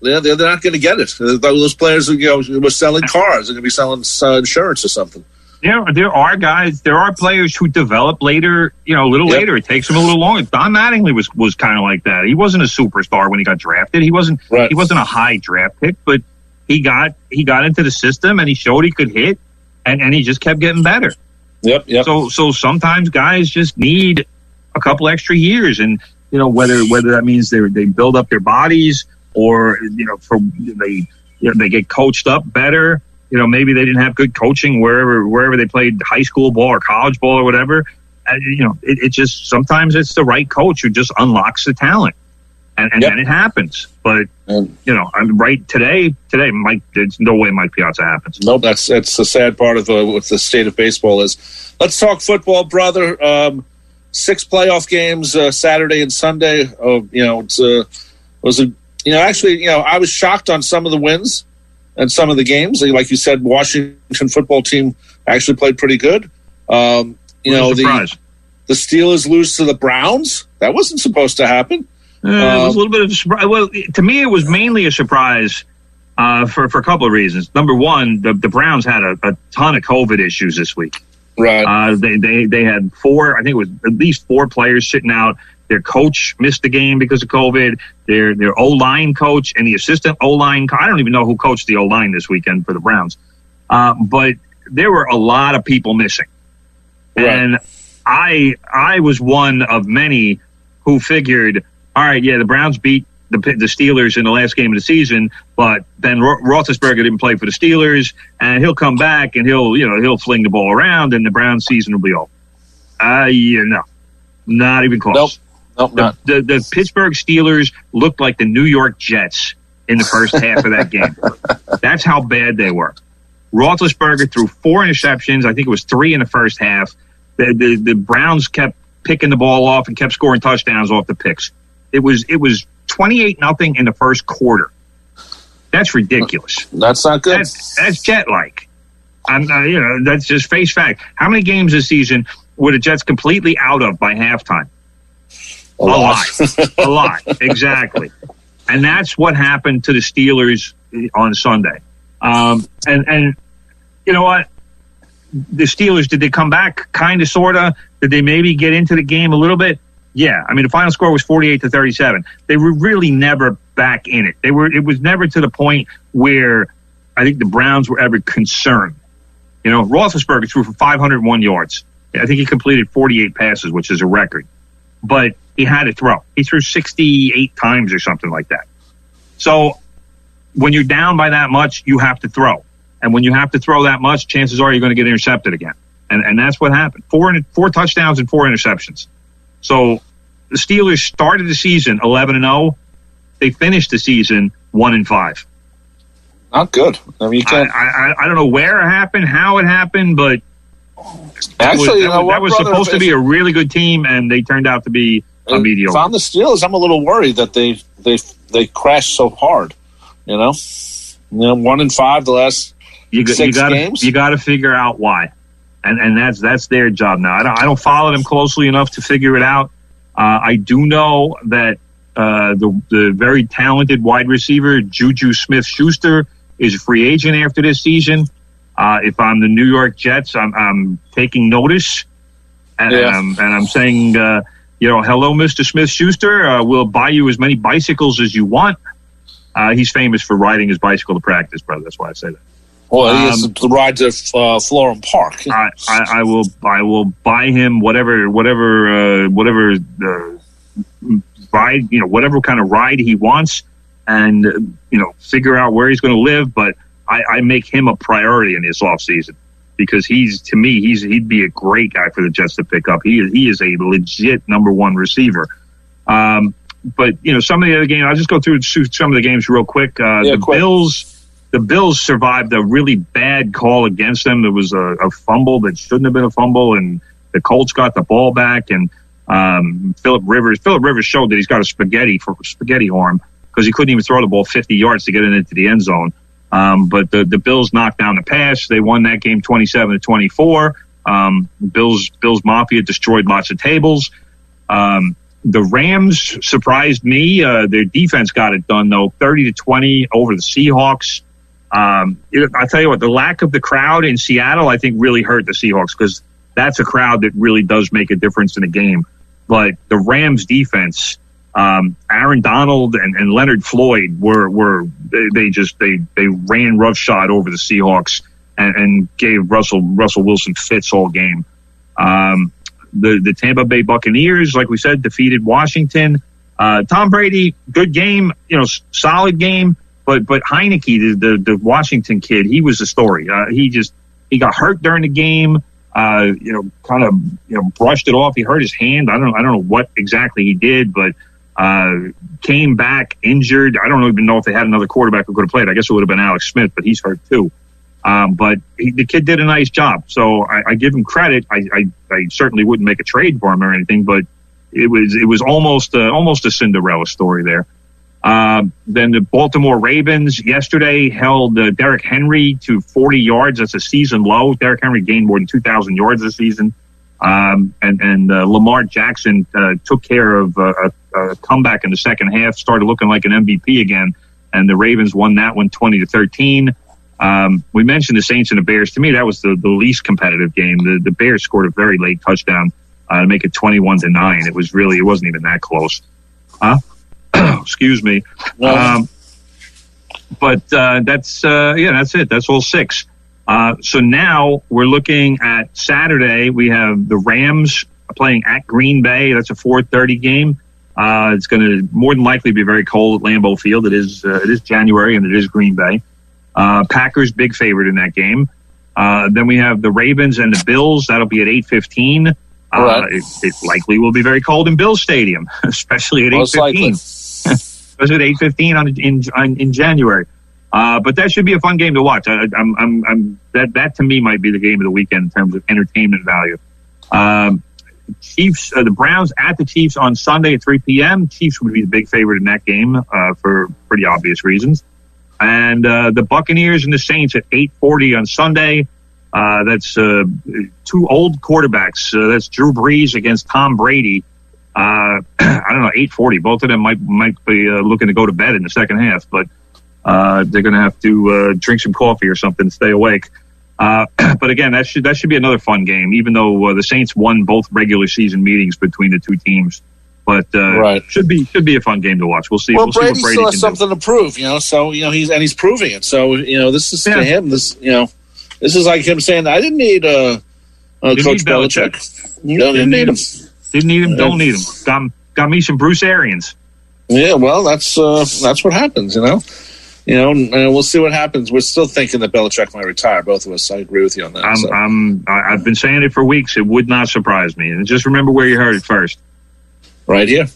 they're not going to get it. Those players who were selling cars are going to be selling insurance or something. There are players who develop later, a little later. It takes them a little longer. Don Mattingly was kind of like that. He wasn't a superstar when he got drafted. He wasn't a high draft pick, but he got into the system and he showed he could hit, and he just kept getting better. Yep. So sometimes guys just need a couple extra years, and whether that means they build up their bodies or they get coached up better. Maybe they didn't have good coaching wherever they played high school ball or college ball or whatever. It just sometimes it's the right coach who just unlocks the talent, and then it happens. But I'm right today, Mike. There's no way Mike Piazza happens. Nope, that's the sad part of what the state of baseball is. Let's talk football, brother. 6 playoff games Saturday and Sunday. I was shocked on some of the wins. in some of the games. Like you said, Washington football team actually played pretty good. The Steelers lose to the Browns. That wasn't supposed to happen. It was a little bit of a surprise. Well, to me, it was mainly a surprise for a couple of reasons. Number one, the Browns had a ton of COVID issues this week. Right. They had four, I think it was at least four players sitting out. Their coach missed the game because of COVID. Their O-line coach and the assistant O-line. I don't even know who coached the O-line this weekend for the Browns. But there were a lot of people missing. Right. And I was one of many who figured, all right, yeah, the Browns beat the Steelers in the last game of the season, but then Roethlisberger didn't play for the Steelers, and he'll come back and he'll fling the ball around, and the Browns season will be over. No, not even close. Nope, not. The Pittsburgh Steelers looked like the New York Jets in the first half of that game. That's how bad they were. Roethlisberger threw 4 interceptions. I think it was 3 in the first half. The Browns kept picking the ball off and kept scoring touchdowns off the picks. It was 28-0 in the first quarter. That's ridiculous. That's not good. That's Jet-like. That's just face fact. How many games this season were the Jets completely out of by halftime? A lot. A lot. Exactly. And that's what happened to the Steelers on Sunday. And you know what? The Steelers, did they come back? Kind of, sort of. Did they maybe get into the game a little bit? Yeah. I mean, the final score was 48-37. They were really never back in it. It was never to the point where I think the Browns were ever concerned. Roethlisberger threw for 501 yards. I think he completed 48 passes, which is a record. But he had to throw. He threw 68 times or something like that. So when you're down by that much, you have to throw. And when you have to throw that much, chances are you're going to get intercepted again. And that's what happened. 4 touchdowns and 4 interceptions. So the Steelers started the season 11-0. They finished the season 1-5. Not good. I mean, you can't. I don't know where it happened, how it happened, but actually, that was supposed to be a really good team, and they turned out to be a mediocre. If I'm the Steelers, I'm a little worried that they crashed so hard. 1-5 the last 6 games. You got to figure out why, and that's their job now. I don't follow them closely enough to figure it out. I do know that the very talented wide receiver Juju Smith-Schuster is a free agent after this season. If I'm the New York Jets, I'm taking notice, and I'm saying, hello, Mr. Smith-Schuster. We'll buy you as many bicycles as you want. He's famous for riding his bicycle to practice, brother. That's why I say that. Well, he has to ride to Florham Park. I will buy him whatever ride, whatever kind of ride he wants, and figure out where he's going to live. But I make him a priority in this offseason because he'd be a great guy for the Jets to pick up. He is a legit number 1 receiver. But some of the other games, I'll just go through some of the games real quick. The Bills survived a really bad call against them. There was a fumble that shouldn't have been a fumble, and the Colts got the ball back. And Phillip Rivers showed that he's got a spaghetti arm because he couldn't even throw the ball 50 yards to get it into the end zone. But the Bills knocked down the pass. They won that game 27-24. Bills Mafia destroyed lots of tables. The Rams surprised me. Their defense got it done, though, 30-20 over the Seahawks. I tell you what, the lack of the crowd in Seattle, I think, really hurt the Seahawks because that's a crowd that really does make a difference in a game. But the Rams defense, Aaron Donald and Leonard Floyd they ran roughshod over the Seahawks and gave Russell Wilson fits all game. The Tampa Bay Buccaneers, like we said, defeated Washington. Tom Brady, good game, solid game. But Heineke, the Washington kid, he was the story. He got hurt during the game. Brushed it off. He hurt his hand. I don't know what exactly he did, but came back injured. I don't even know if they had another quarterback who could have played. I guess it would have been Alex Smith, but he's hurt too. But the kid did a nice job, so I give him credit. I certainly wouldn't make a trade for him or anything, but it was almost a Cinderella story there. Then the Baltimore Ravens yesterday held Derrick Henry to 40 yards. That's a season low. Derrick Henry gained more than 2,000 yards this season. And Lamar Jackson took care of a comeback in the second half, started looking like an MVP again, and the Ravens won that one 20-13. We mentioned the Saints and the Bears. To me, that was the least competitive game. The Bears scored a very late touchdown to make it 21-9. It wasn't even that close. Excuse me. But that's it. That's all six. So now we're looking at Saturday. We have the Rams playing at Green Bay. That's a 4:30 game. It's going to more than likely be very cold at Lambeau Field. It is January and it is Green Bay. Packers big favorite in that game. Then we have the Ravens and the Bills. That'll be at 8:15. It likely will be very cold in Bills Stadium, especially at 8:15. Especially at 8:15 in January. But that should be a fun game to watch. That to me might be the game of the weekend in terms of entertainment value. Chiefs, the Browns at the Chiefs on Sunday at 3 p.m. Chiefs would be the big favorite in that game for pretty obvious reasons. And the Buccaneers and the Saints at 8:40 on Sunday. That's two old quarterbacks. That's Drew Brees against Tom Brady. I don't know, 8:40. Both of them might be looking to go to bed in the second half, but they're going to have to drink some coffee or something to stay awake. But again, that should be another fun game, even though the Saints won both regular season meetings between the two teams. But should be a fun game to watch. We'll see. Well, we'll Brady see what Brady still has something to prove, So he's proving it. So this is to him. This is like him saying, "I didn't need Coach Belichick. Didn't need him. Didn't need him. Don't need him. Got me some Bruce Arians." Yeah, well, that's what happens, and we'll see what happens. We're still thinking that Belichick might retire. Both of us. I agree with you on that. I've been saying it for weeks. It would not surprise me. And just remember where you heard it first. Right here.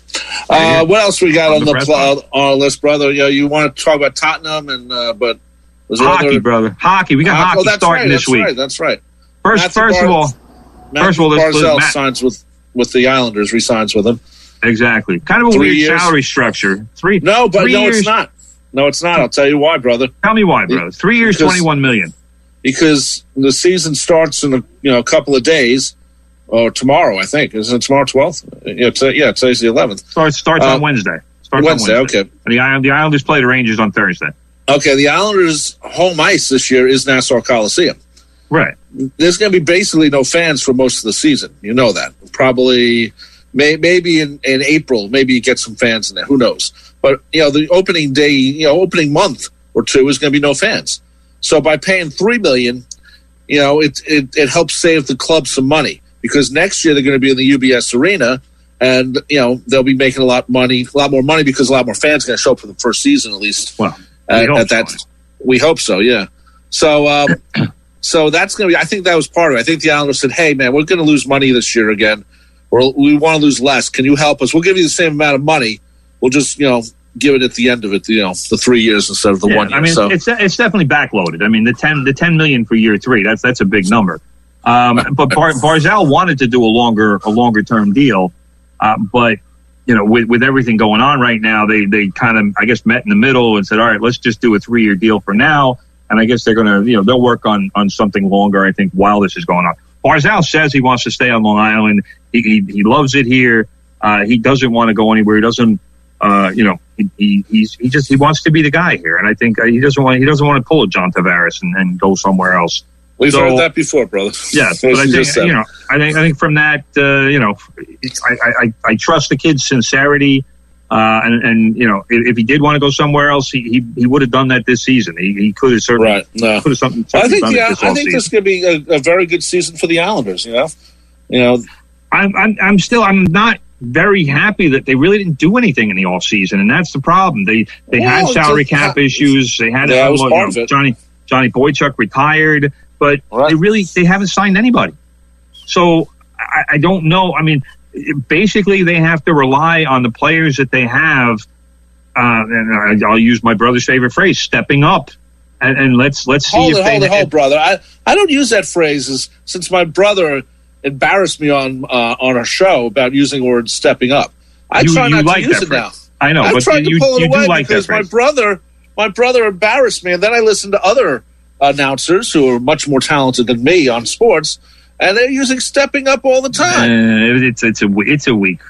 What else we got on our list, brother? You want to talk about Tottenham but was hockey, brother? Hockey. We got hockey starting this week. That's right. First of all, Barzal signs with the Islanders. Resigns with them. Exactly. Kind of a weird salary structure. No, it's not. No, it's not. I'll tell you why, brother. Tell me why, brother. 3 years, $21 million. Because the season starts in a couple of days, or tomorrow, I think. Isn't it tomorrow, 12th? Today's the 11th. Starts on Wednesday. Wednesday, okay. And the Islanders play the Rangers on Thursday. Okay, the Islanders' home ice this year is Nassau Coliseum. Right. There's going to be basically no fans for most of the season. You know that. Probably, maybe in April, maybe you get some fans in there. Who knows? But, the opening day, opening month or two is going to be no fans. So by paying $3 million, it helps save the club some money, because next year they're going to be in the UBS Arena, and, they'll be making a lot more money because a lot more fans are going to show up for the first season, at least. Well, we hope so, yeah. So, so that's going to be, I think that was part of it. I think the Islanders said, hey, man, we're going to lose money this year again, or we want to lose less. Can you help us? We'll give you the same amount of money. We'll just, give it at the end of it, the 3 years instead of the 1 year. I mean, so it's definitely backloaded. I mean, the $10 million for year three, that's a big number. But Barzal wanted to do a longer term deal. But, with everything going on right now, they kind of, I guess, met in the middle and said, all right, let's just do a 3 year deal for now. And I guess they're going to, they'll work on something longer, I think, while this is going on. Barzal says he wants to stay on Long Island. He loves it here. He doesn't want to go anywhere. He doesn't, he wants to be the guy here. And I think he doesn't want to pull a John Tavares and go somewhere else. We've heard that before, brother. Yes, but I think, I think from that, I trust the kid's sincerity. And if he did want to go somewhere else, he would have done that this season. He could have certainly could have something. I think this is going to be a very good season for the Islanders. I'm not very happy that they really didn't do anything in the off season, and that's the problem. They had salary cap issues. They had Johnny Boychuk retired, but they haven't signed anybody. So I don't know. I mean, basically they have to rely on the players that they have, and I'll use my brother's favorite phrase, stepping up. And let's see hold, brother. I don't use that phrase since my brother embarrassed me on our show about using the word stepping up. I try not to use it now. I know, but tried to pull it away like because my brother embarrassed me, and then I listened to other announcers who are much more talented than me on sports, and they're using stepping up all the time. It's a weak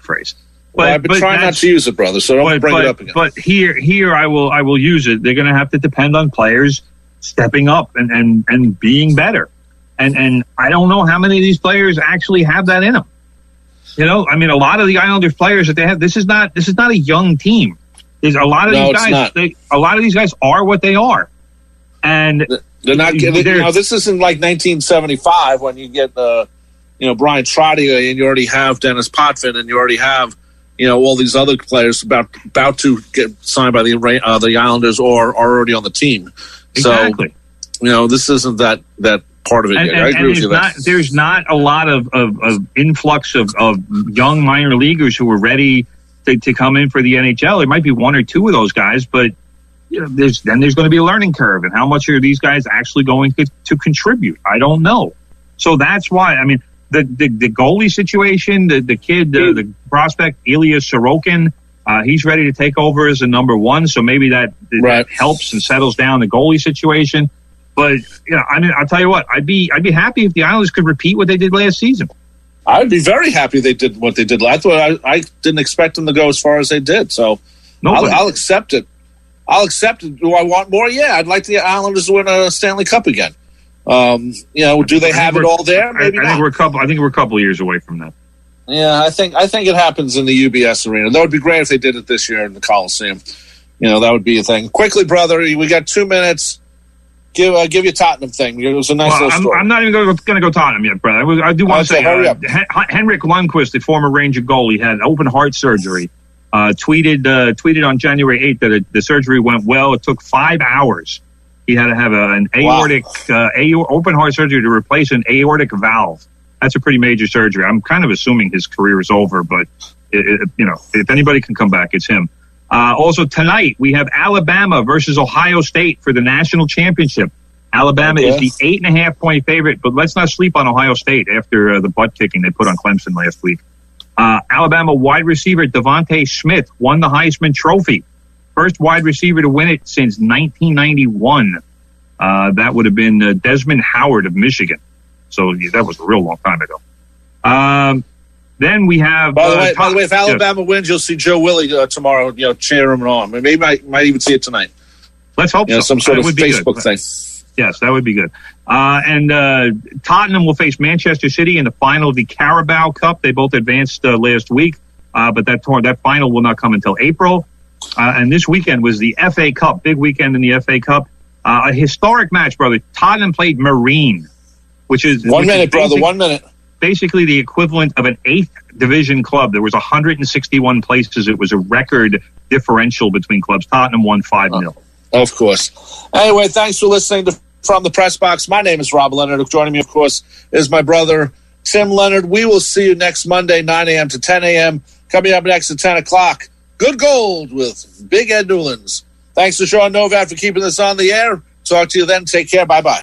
phrase. But, I've been trying not to use it, brother, so don't bring it up again. But here I will use it. They're going to have to depend on players stepping up and being better. And I don't know how many of these players actually have that in them. You know, I mean, a lot of the Islanders players that they have, this is not a young team. There's a lot of these guys. A lot of these guys are what they are, and they're not. This isn't like 1975 when you get Brian Trottier and you already have Dennis Potvin and you already have all these other players about to get signed by the Islanders or are already on the team. Exactly. So this isn't that part of it yet. I agree with you. There's not a lot of influx of young minor leaguers who are ready to come in for the NHL. There might be one or two of those guys, but there's going to be a learning curve. And how much are these guys actually going to contribute? I don't know. So that's why, I mean, the goalie situation, the kid, the prospect, Ilya Sorokin, he's ready to take over as a number one. So maybe that helps and settles down the goalie situation. But, I mean, I'll tell you what, I'd be happy if the Islanders could repeat what they did last season. I'd be very happy they did what they did last. I didn't expect them to go as far as they did. So I'll accept it. I'll accept it. Do I want more? Yeah, I'd like the Islanders to win a Stanley Cup again. Do they have it all there? Maybe I think we're a couple years away from that. Yeah, I think it happens in the UBS arena. That would be great if they did it this year in the Coliseum. That would be a thing. Quickly, brother, we got 2 minutes. Give your Tottenham thing. It was a nice little story. I'm not even going to go Tottenham yet, brother. I do want to say Henrik Lundqvist, the former Ranger goalie, had open heart surgery. Tweeted on January 8th that the surgery went well. It took 5 hours. He had to have an aortic open heart surgery to replace an aortic valve. That's a pretty major surgery. I'm kind of assuming his career is over, but if anybody can come back, it's him. Also tonight we have Alabama versus Ohio State for the national championship. Alabama is the 8.5 point favorite, but let's not sleep on Ohio State after the butt kicking they put on Clemson last week. Alabama wide receiver Devontae Smith won the Heisman Trophy. First wide receiver to win it since 1991. That would have been Desmond Howard of Michigan. So that was a real long time ago. Then we have. By the way, if Alabama wins, you'll see Joe Willie tomorrow. Cheer him on. Maybe might even see it tonight. Let's hope so. Some sort of Facebook thing. Yes, that would be good. And Tottenham will face Manchester City in the final of the Carabao Cup. They both advanced last week, but that final will not come until April. And this weekend was the FA Cup, big weekend in the FA Cup. A historic match, brother. Tottenham played Marine, which is 1 minute, brother. 1 minute. Basically the equivalent of an 8th division club. There was 161 places. It was a record differential between clubs. Tottenham won 5-0. Of course. Anyway, thanks for listening to From the Press Box. My name is Rob Leonard. Joining me, of course, is my brother, Tim Leonard. We will see you next Monday, 9 a.m. to 10 a.m. Coming up next at 10 o'clock, Good Gold with Big Ed Newlands. Thanks to Sean Novak for keeping this on the air. Talk to you then. Take care. Bye-bye.